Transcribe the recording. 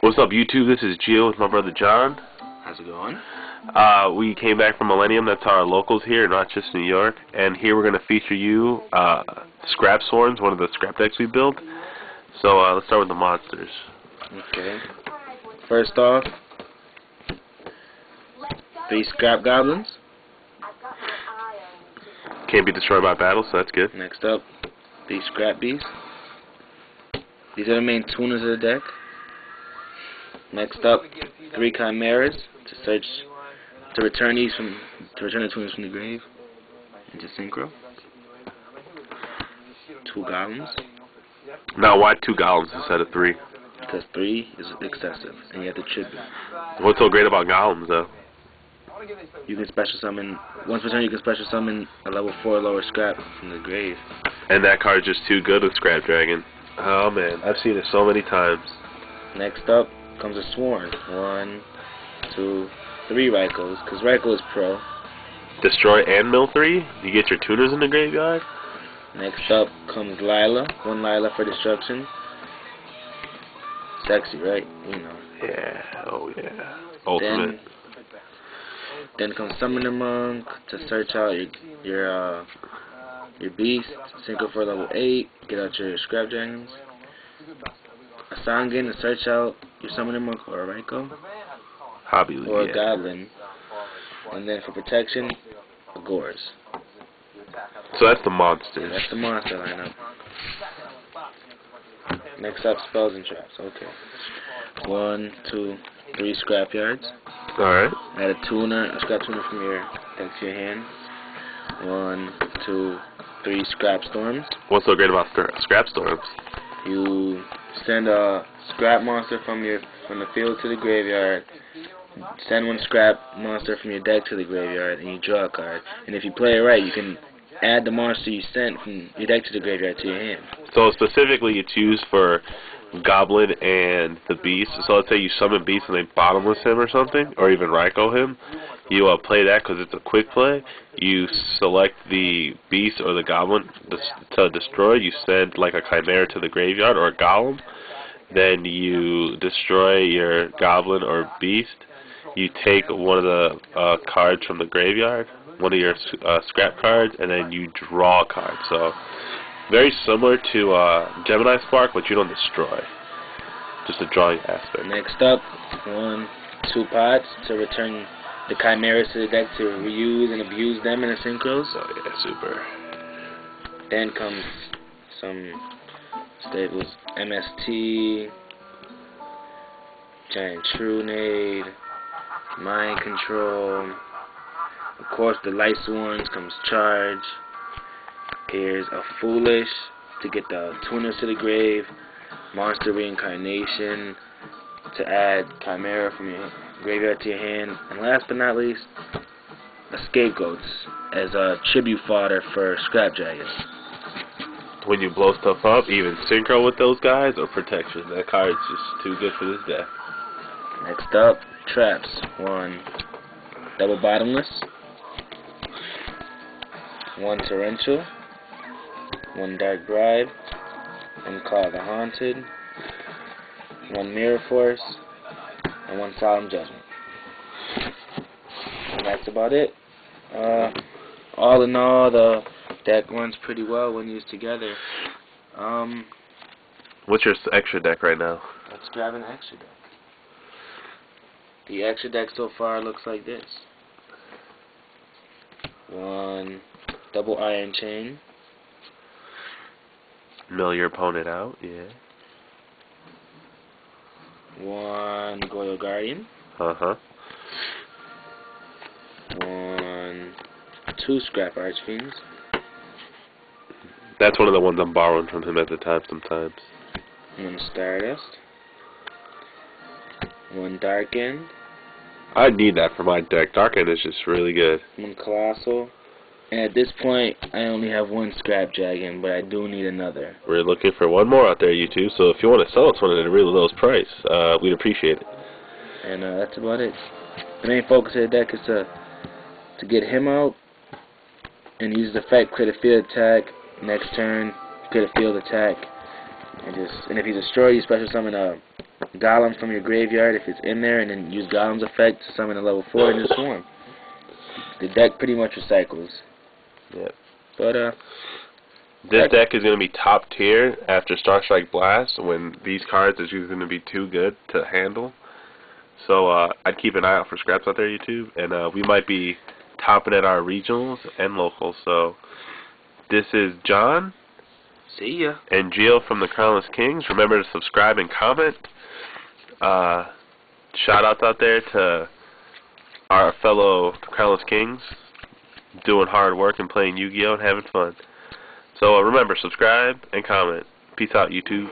What's up, YouTube? This is Gio with my brother John. How's it going? We came back from Millennium. That's our locals here, not just New York. And here we're going to feature you Scrap Swords, one of the scrap decks we built. So let's start with the monsters. Okay. First off, 3 scrap goblins. Can't be destroyed by battle, so that's good. Next up, 3 scrap beasts. These are the main tuners of the deck. Next up, 3 chimeras to return the tuners from the grave into synchro. 2 golems. Now, why 2 golems instead of 3? Because 3 is excessive, and you have to trip it. What's so great about golems, though? You can special summon, once per turn you can special summon a level 4 lower scrap from the grave. And that card's just too good with Scrap Dragon. Oh man, I've seen it so many times. Next up comes a Sworn. 1, 2, 3 Raikos, because Raiko is pro. Destroy and mill 3? You get your tuners in the graveyard? Next up comes Lila. 1 Lila for destruction. Sexy, right? You know. Yeah, oh yeah. Ultimate. Then comes Summoner Monk to search out your beast, synchro for level 8, get out your scrap dragons. A Sangen to search out your Summoner Monk or a Raiko. Hobby Or a yeah. Goblin. And then for protection, a Gores. So that's the monsters. Yeah, that's the monster lineup. Next up, spells and traps. Okay. 1, 2, 3 scrapyards. Alright. Add a scrap tuner from your deck to your hand. 1, 2, 3 scrap storms. What's so great about scrap storms? You send a scrap monster from the field to the graveyard. Send 1 scrap monster from your deck to the graveyard, and you draw a card. And if you play it right, you can add the monster you sent from your deck to the graveyard to your hand. So specifically, it's used for Goblin and the Beast. So let's say you summon Beast and they bottomless him or something, or even Raiko him. You play that because it's a quick play. You select the Beast or the Goblin to destroy. You send like a Chimera to the graveyard or a Golem. Then you destroy your Goblin or Beast. You take one of the cards from the graveyard, one of your scrap cards, and then you draw a card. So very similar to Gemini Spark, but you don't destroy. Just a drawing aspect. Next up, 1, 2 pots to return the chimeras to the deck to reuse and abuse them in the synchros. Oh yeah, super. Then comes some staples: MST, Giant Trunade, Mind Control. Of course, the Light Sworns comes Charge. Here's a Foolish to get the tuners to the grave. Monster Reincarnation to add Chimera from your graveyard to your hand. And last but not least, a Scapegoats as a tribute fodder for Scrap Dragons. When you blow stuff up, even synchro with those guys or protection. That card's just too good for this deck. Next up, traps. 1 double bottomless, 1 torrential, 1 dark bribe, 1 call of the haunted, 1 mirror force, and 1 solemn judgment. And that's about it. All in all, the deck runs pretty well when used together. What's your extra deck right now? Let's grab an extra deck. The extra deck so far looks like this. 1 double Iron Chain. Mill your opponent out, yeah. 1 Goyle Guardian. 2 Scrap Archfiends. That's one of the ones I'm borrowing from him at the time sometimes. 1 Stardust. 1 Dark End. I need that for my deck. Dark End is just really good. 1 Colossal. And at this point, I only have 1 Scrap Dragon, but I do need another. We're looking for 1 more out there, you two. So if you want to sell us one at a really low price, we'd appreciate it. And that's about it. The main focus of the deck is to get him out and use the effect, create a field attack. Next turn, create a field attack. And if you destroy, you special summon a golem from your graveyard if it's in there, and then use golem's effect to summon a level 4 and just swarm. The deck pretty much recycles. Yep. But this deck is going to be top tier after Star Strike Blast when these cards are just going to be too good to handle. So I'd keep an eye out for scraps out there, YouTube, and we might be topping at our regionals and locals. So this is John. See ya. And Jill from the Crownless Kings. Remember to subscribe and comment. Shout outs out there to our fellow Crownless Kings doing hard work and playing Yu-Gi-Oh! And having fun. So remember, subscribe and comment. Peace out, YouTube.